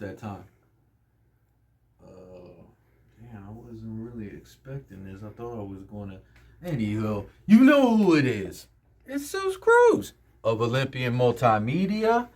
that time. Damn, I wasn't really expecting this. I thought I was gonna. Anywho, you know who it is. It's Zeus Cruz of Olympian Multimedia,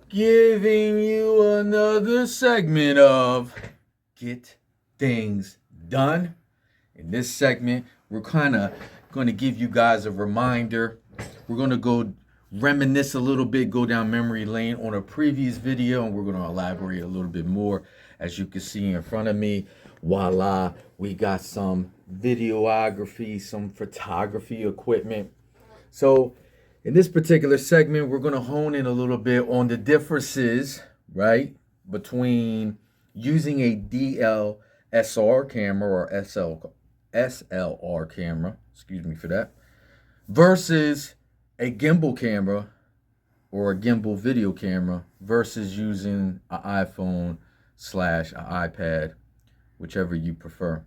giving you another segment of Get Things Done. In this segment, we're kind of going to give you guys a reminder. We're going to go reminisce a little bit, go down memory lane on a previous video, and we're going to elaborate a little bit more. As you can see in front of me, voila, we got some videography, some photography equipment. So in this particular segment, we're going to hone in a little bit on the differences, right, between using a dlsr camera or SLR camera, excuse me for that, versus a gimbal camera or a gimbal video camera versus using an iPhone / an iPad, whichever you prefer.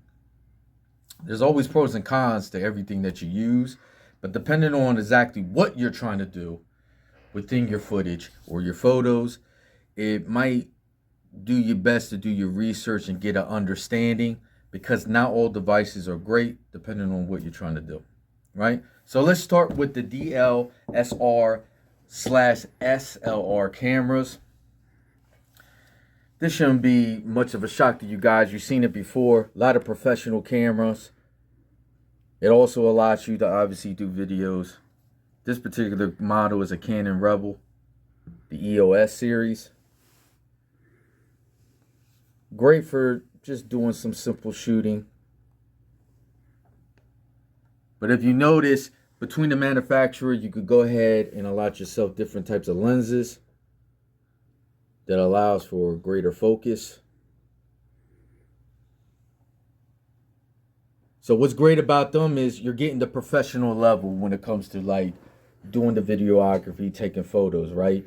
There's always pros and cons to everything that you use, but depending on exactly what you're trying to do within your footage or your photos, it might do your best to do your research and get an understanding, because not all devices are great depending on what you're trying to do, right? So let's start with the dlsr / SLR cameras. This shouldn't be much of a shock to you guys. You've seen it before. A lot of professional cameras. It also allows you to obviously do videos. This particular model is a Canon Rebel, the EOS series. Great for just doing some simple shooting. But if you notice, between the manufacturer, you could go ahead and allot yourself different types of lenses that allows for greater focus. So what's great about them is you're getting the professional level when it comes to like doing the videography, taking photos, right?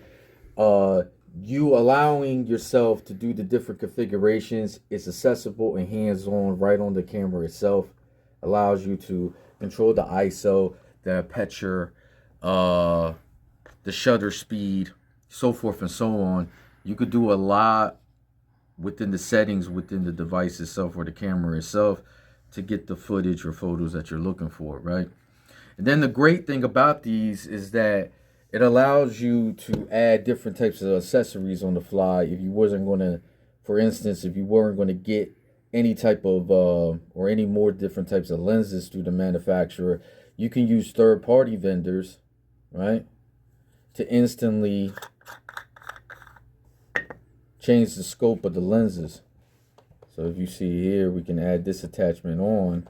You allowing yourself to do the different configurations is accessible and hands-on right on the camera itself. Allows you to control the ISO, the aperture, the shutter speed, so forth and so on. You could do a lot within the settings within the device itself or the camera itself to get the footage or photos that you're looking for, right? And then the great thing about these is that it allows you to add different types of accessories on the fly. If you wasn't going to, for instance, if you weren't going to get any type of or any more different types of lenses through the manufacturer, you can use third-party vendors, right, to instantly change the scope of the lenses. So if you see here, we can add this attachment on.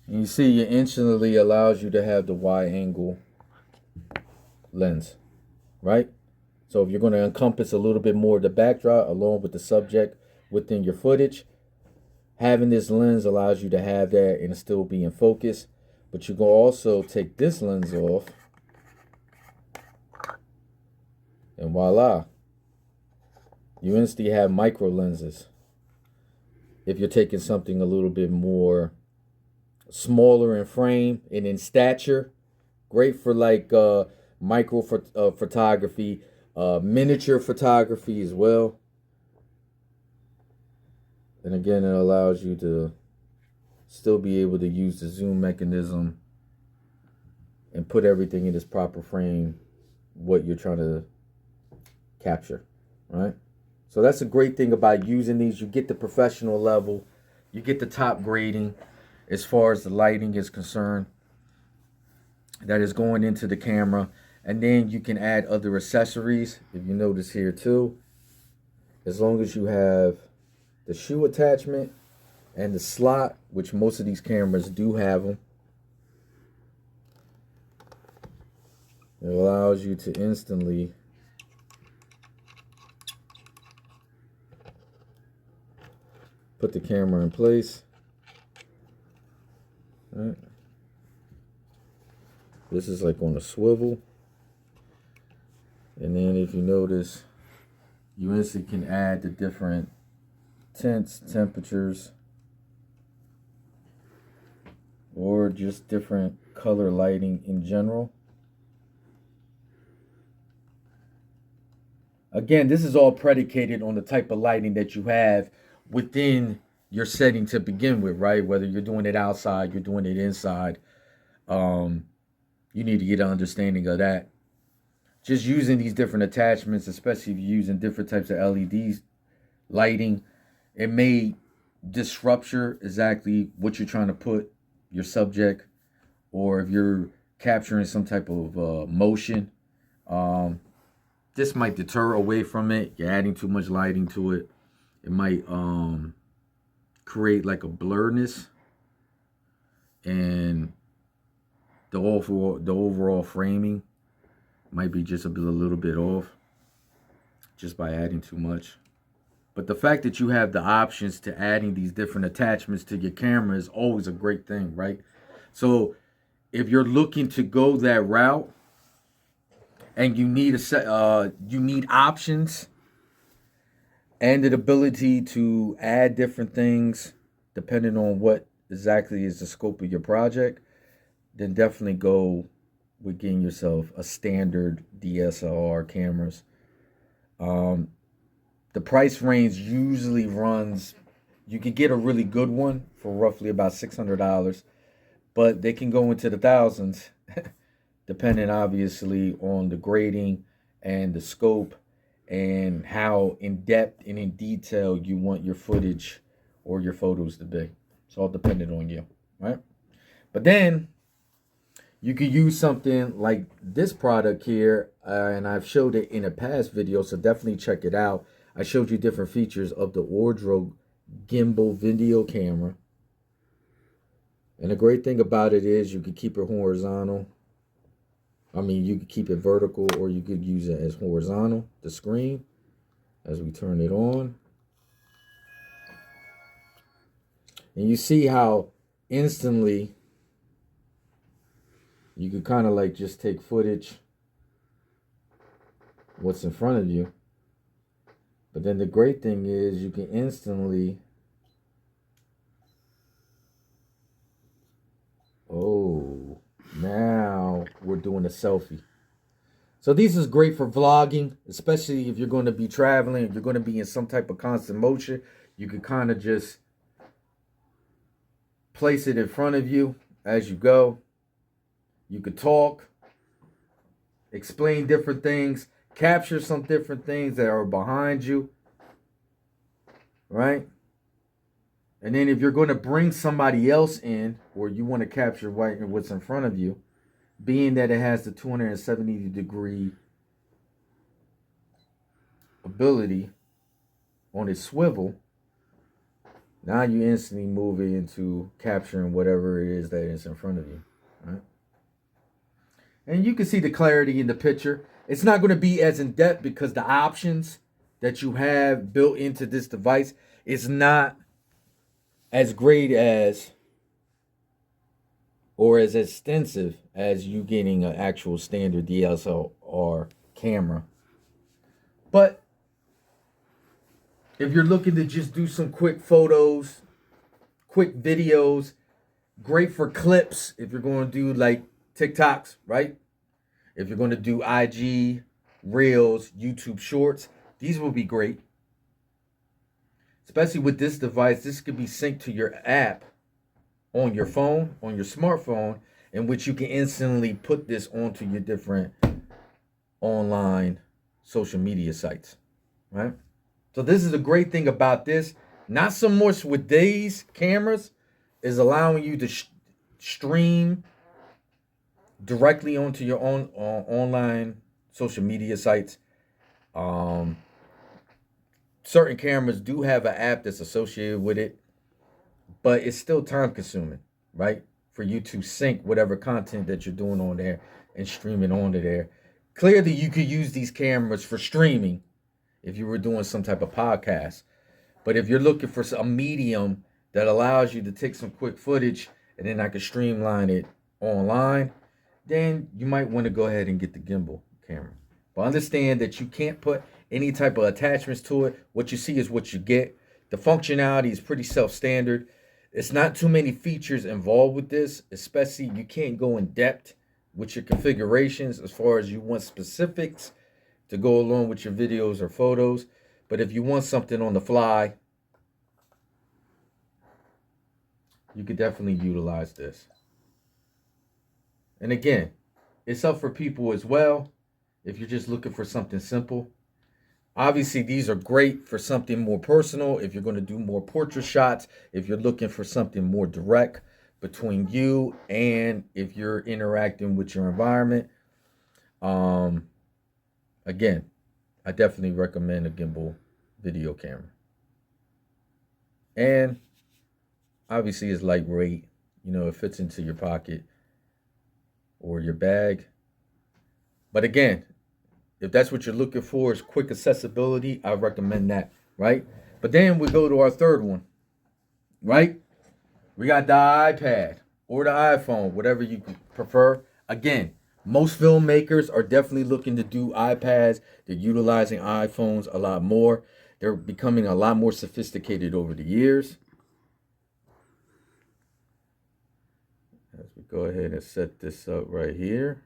And you see it instantly allows you to have the wide angle lens, right? So if you're going to encompass a little bit more of the backdrop along with the subject within your footage, having this lens allows you to have that and still be in focus. But you can also take this lens off, and voila, you instantly have micro lenses. If you're taking something a little bit more smaller in frame and in stature, great for like micro photography, miniature photography as well. And again, it allows you to still be able to use the zoom mechanism and put everything in its proper frame, what you're trying to capture, right? So that's a great thing about using these. You get the professional level, you get the top grading as far as the lighting is concerned that is going into the camera. And then you can add other accessories, if you notice here too, as long as you have the shoe attachment and the slot, which most of these cameras do have them. It allows you to instantly put the camera in place. All right. This is like on a swivel. And then if you notice, you instantly can add the different tints, temperatures, or just different color lighting in general. Again, this is all predicated on the type of lighting that you have within your setting to begin with, right? Whether you're doing it outside, you're doing it inside. Um, you need to get an understanding of that. Just using these different attachments, especially if you're using different types of LEDs lighting, it may disrupt exactly what you're trying to put your subject, or if you're capturing some type of motion. This might deter away from it. You're adding too much lighting to it. It might create like a blurriness, and the overall framing might be just a little bit off just by adding too much. But the fact that you have the options to adding these different attachments to your camera is always a great thing, right? So if you're looking to go that route and you need you need options and the ability to add different things depending on what exactly is the scope of your project, then definitely go with getting yourself a standard DSLR cameras. The price range usually runs, you can get a really good one for roughly about $600, but they can go into the thousands, depending obviously on the grading and the scope and how in depth and in detail you want your footage or your photos to be. It's all dependent on you, right? But then you could use something like this product here, and I've showed it in a past video, so definitely check it out. I showed you different features of the Ordro gimbal video camera. And the great thing about it is you could keep it horizontal. I mean, you could keep it vertical, or you could use it as horizontal, the screen, as we turn it on. And you see how instantly you could kind of like just take footage, what's in front of you. But then the great thing is you can instantly, oh, now we're doing a selfie. So these is great for vlogging, especially if you're going to be traveling, if you're going to be in some type of constant motion. You can kind of just place it in front of you as you go. You could talk, explain different things, capture some different things that are behind you, right? And then if you're going to bring somebody else in, or you want to capture what's in front of you, being that it has the 270-degree ability on its swivel, now you instantly move it into capturing whatever it is that is in front of you, right? And you can see the clarity in the picture. It's not going to be as in depth because the options that you have built into this device is not as great as or as extensive as you getting an actual standard DSLR camera. But if you're looking to just do some quick photos, quick videos, great for clips if you're going to do like TikToks, right? If you're going to do IG, Reels, YouTube Shorts, these will be great. Especially with this device, this could be synced to your app on your phone, on your smartphone, in which you can instantly put this onto your different online social media sites, right? So this is a great thing about this. Not so much with these cameras is allowing you to stream directly onto your own online social media sites. Certain cameras do have an app that's associated with it, but it's still time consuming, right? For you to sync whatever content that you're doing on there and stream it onto there. Clearly, you could use these cameras for streaming if you were doing some type of podcast. But if you're looking for a medium that allows you to take some quick footage and then I can streamline it online, then you might want to go ahead and get the gimbal camera. But understand that you can't put any type of attachments to it. What you see is what you get. The functionality is pretty self-standard. It's not too many features involved with this, especially you can't go in depth with your configurations as far as you want specifics to go along with your videos or photos. But if you want something on the fly, you could definitely utilize this. And again, it's up for people as well if you're just looking for something simple. Obviously, these are great for something more personal. If you're going to do more portrait shots, if you're looking for something more direct between you and if you're interacting with your environment. Again, I definitely recommend a gimbal video camera. And obviously, it's lightweight. You know, it fits into your pocket or your bag. But again, if that's what you're looking for is quick accessibility, I recommend that, right? But then we go to our third one, right? We got the iPad or the iPhone, whatever you prefer. Again, most filmmakers are definitely looking to do iPads. They're utilizing iPhones a lot more. They're becoming a lot more sophisticated over the years. As we go ahead and set this up right here.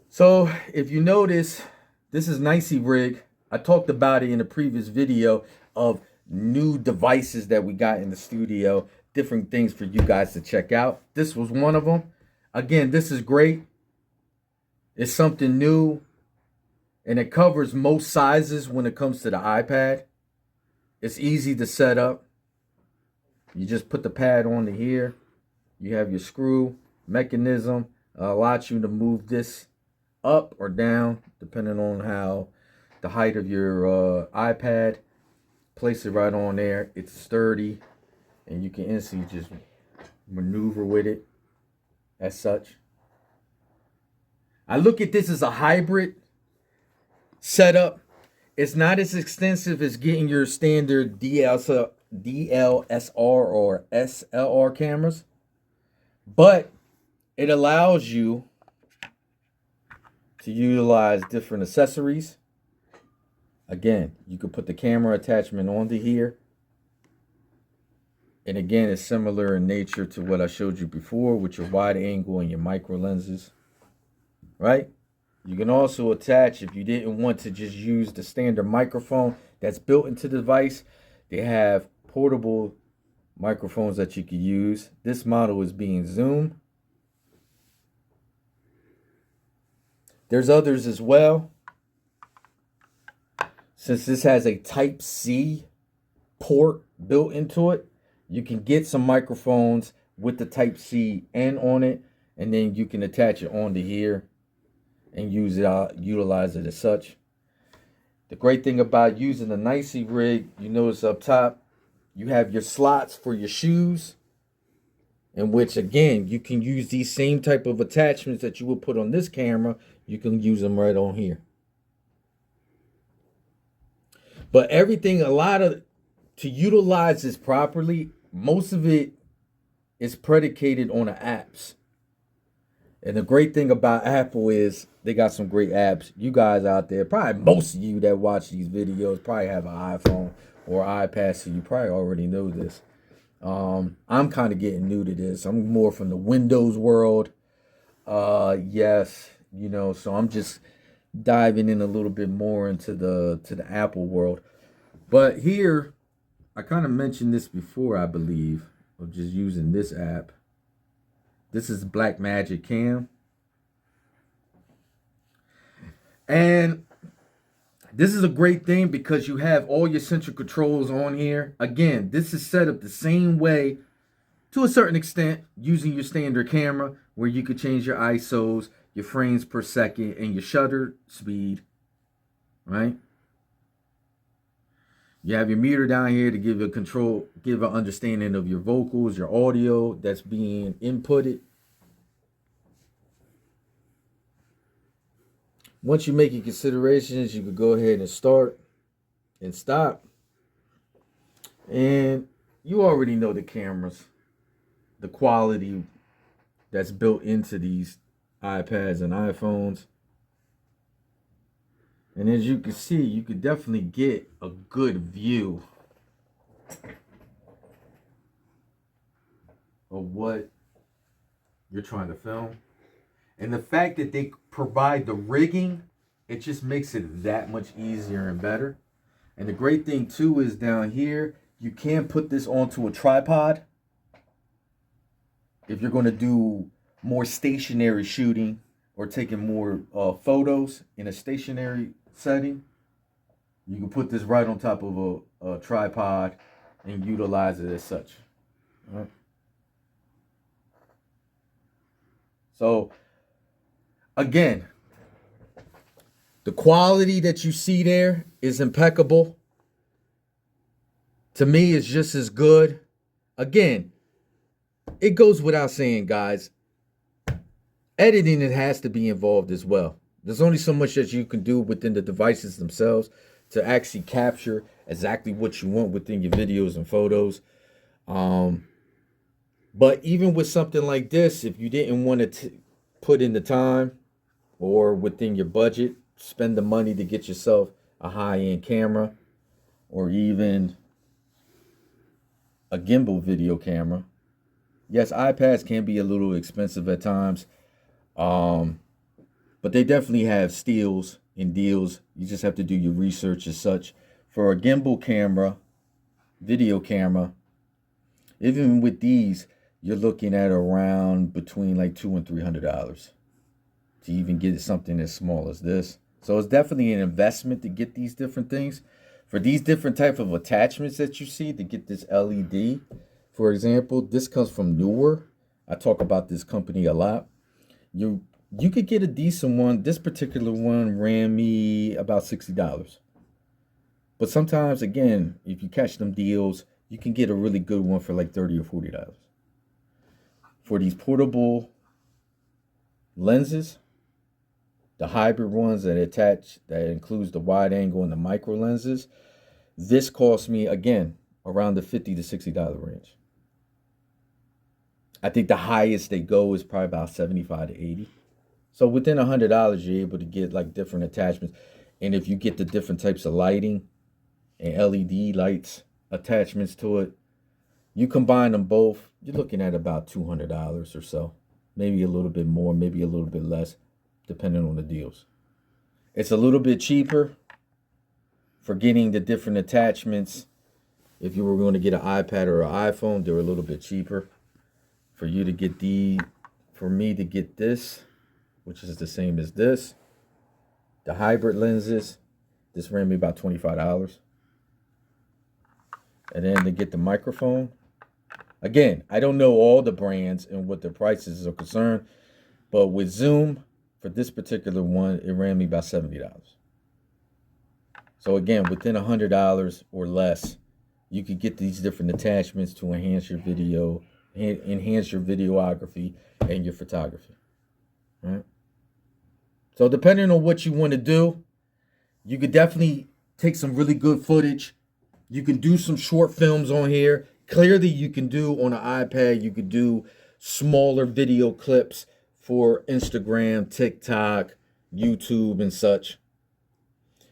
So if you notice, this is nicely rigged. I talked about it in a previous video of new devices that we got in the studio, different things for you guys to check out. This was one of them. Again, this is great. It's something new, and it covers most sizes when it comes to the iPad. It's easy to set up. You just put the pad onto here. You have your screw mechanism. Allows you to move this up or down depending on how the height of your iPad. Place it right on there. It's sturdy, and you can instantly just maneuver with it as such. I look at this as a hybrid setup. It's not as extensive as getting your standard dlsr or slr cameras, but it allows you to utilize different accessories. Again, you could put the camera attachment onto here. And again, it's similar in nature to what I showed you before with your wide angle and your micro lenses, right? You can also attach, if you didn't want to just use the standard microphone that's built into the device, they have portable microphones that you can use. This model is being Zoom. There's others as well. Since this has a Type-C port built into it, you can get some microphones with the Type-C end on it, and then you can attach it onto here and use it, utilize it as such. The great thing about using the nicely rig, you notice up top, you have your slots for your shoes, in which again, you can use these same type of attachments that you would put on this camera. You can use them right on here. But everything, to utilize this properly, most of it is predicated on the apps. And the great thing about Apple is they got some great apps. You guys out there, probably most of you that watch these videos probably have an iPhone or iPad, so you probably already know this. I'm kind of getting new to this. I'm more from the Windows world. Yes, you know, so I'm just diving in a little bit more into the Apple world. But here, I kind of mentioned this before, I believe, of just using this app. This is Blackmagic Cam. And this is a great thing because you have all your central controls on here. Again, this is set up the same way to a certain extent using your standard camera, where you could change your ISOs, your frames per second, and your shutter speed, right? You have your meter down here to give an understanding of your vocals, your audio that's being inputted. Once you make your considerations, you could go ahead and start and stop. And you already know the cameras, the quality that's built into these iPads and iPhones. And as you can see, you could definitely get a good view of what you're trying to film. And the fact that they provide the rigging, it just makes it that much easier and better. And the great thing too is down here, you can put this onto a tripod if you're going to do more stationary shooting or taking more photos in a stationary setting. You can put this right on top of a tripod and utilize it as such. All right. So again, the quality that you see there is impeccable. To me, it's just as good. Again, it goes without saying, guys, editing, it has to be involved as well. There's only so much that you can do within the devices themselves to actually capture exactly what you want within your videos and photos. But even with something like this, if you didn't want to put in the time or within your budget, spend the money to get yourself a high-end camera or even a gimbal video camera. Yes, iPads can be a little expensive at times, but they definitely have steals and deals. You just have to do your research as such. For a gimbal camera, video camera, even with these, you're looking at around between like $200 and $300 to even get something as small as this. So it's definitely an investment to get these different things. For these different type of attachments that you see to get this LED, for example, this comes from Newer. I talk about this company a lot. You could get a decent one. This particular one ran me about $60. But sometimes, again, if you catch them deals, you can get a really good one for like $30 or $40. For these portable lenses, the hybrid ones that attach, that includes the wide angle and the micro lenses, this cost me, again, around the $50 to $60 range. I think the highest they go is probably about $75 to $80. So within $100, you're able to get like different attachments. And if you get the different types of lighting and LED lights attachments to it, you combine them both, you're looking at about $200 or so. Maybe a little bit more, maybe a little bit less, depending on the deals. It's a little bit cheaper for getting the different attachments. If you were going to get an iPad or an iPhone, they're a little bit cheaper. For you to get for me to get this, which is the same as this, the hybrid lenses, this ran me about $25. And then to get the microphone, again, I don't know all the brands and what their prices are concerned, but with Zoom, for this particular one, it ran me about $70. So again, within $100 or less, you could get these different attachments to enhance your video, enhance your videography and your photography. Right? So depending on what you want to do, you could definitely take some really good footage. You can do some short films on here. Clearly, you can do on an iPad, you could do smaller video clips for Instagram, TikTok, YouTube, and such.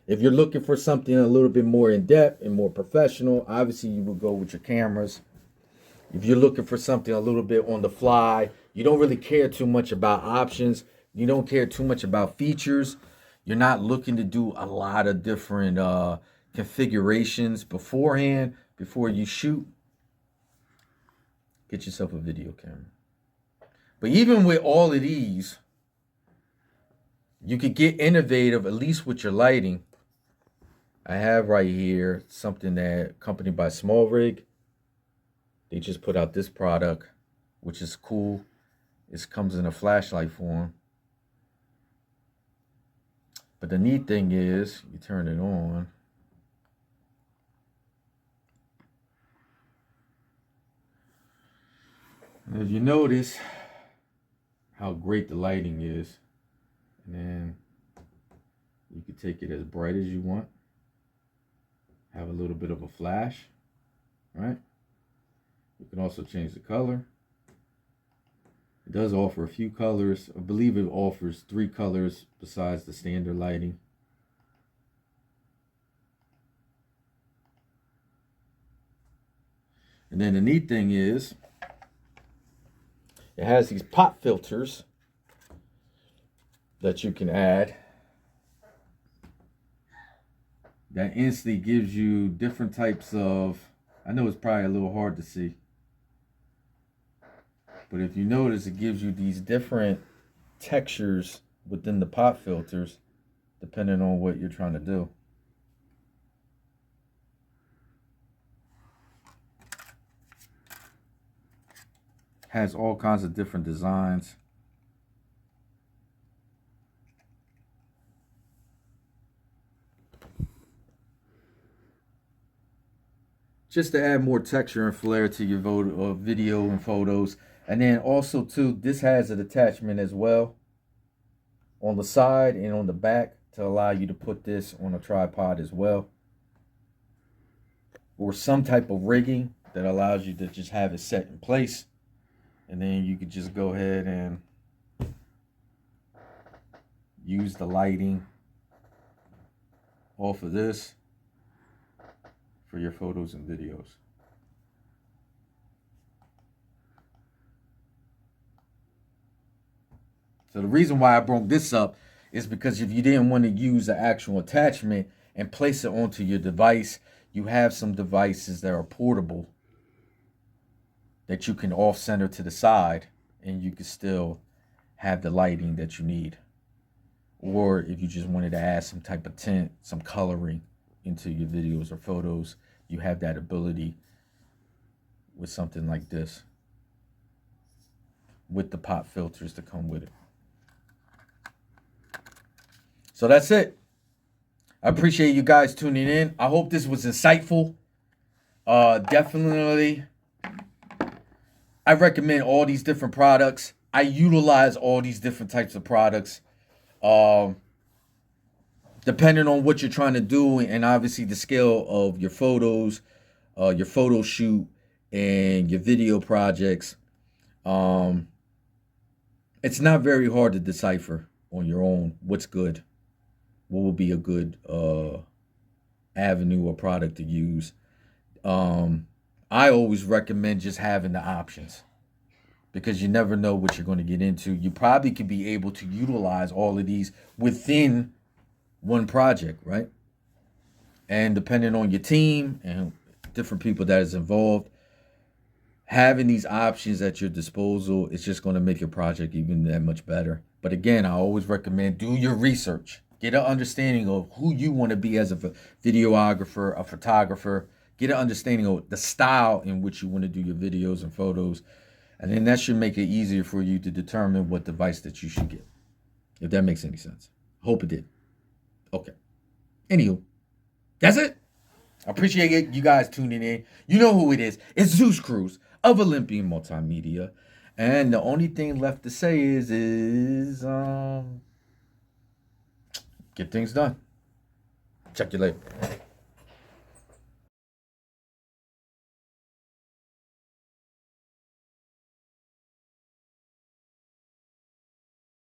If you're looking for something a little bit more in-depth and more professional, obviously you would go with your cameras. If you're looking for something a little bit on the fly, you don't really care too much about options, you don't care too much about features, you're not looking to do a lot of different configurations beforehand, before you shoot, get yourself a video camera. But even with all of these, you could get innovative, at least with your lighting. I have right here something that accompanied by Small Rig. They just put out this product, which is cool. It comes in a flashlight form. But the neat thing is, you turn it on. And if you notice how great the lighting is, and then you can take it as bright as you want. Have a little bit of a flash, right? You can also change the color. It does offer a few colors. I believe it offers 3 colors besides the standard lighting. And then the neat thing is, it has these pop filters that you can add. That instantly gives you different types of, I know it's probably a little hard to see, but if you notice, it gives you these different textures within the pop filters depending on what you're trying to do. Has all kinds of different designs. Just to add more texture and flair to your video and photos. And then also too, this has an attachment as well on the side and on the back to allow you to put this on a tripod as well. Or some type of rigging that allows you to just have it set in place. And then you could just go ahead and use the lighting off of this for your photos and videos. So the reason why I brought this up is because if you didn't want to use the actual attachment and place it onto your device, you have some devices that are portable that you can off center to the side and you can still have the lighting that you need. Or if you just wanted to add some type of tint, some coloring into your videos or photos, you have that ability with something like this, with the pop filters to come with it. So that's it. I appreciate you guys tuning in. I hope this was insightful. Definitely, I recommend all these different products. I utilize all these different types of products. Depending on what you're trying to do and obviously the scale of your photos, your photo shoot, and your video projects. It's not very hard to decipher on your own what's good, what will be a good avenue or product to use. I always recommend just having the options because you never know what you're going to get into. You probably could be able to utilize all of these within one project, right? And depending on your team and different people that is involved, having these options at your disposal is just going to make your project even that much better. But again, I always recommend do your research. Get an understanding of who you want to be as a videographer, a photographer. Get an understanding of the style in which you want to do your videos and photos. And then that should make it easier for you to determine what device that you should get. If that makes any sense. Hope it did. Okay. Anywho, that's it. I appreciate you guys tuning in. You know who it is. It's Zeus Cruz of Olympian Multimedia. And the only thing left to say is get things done. Check you later.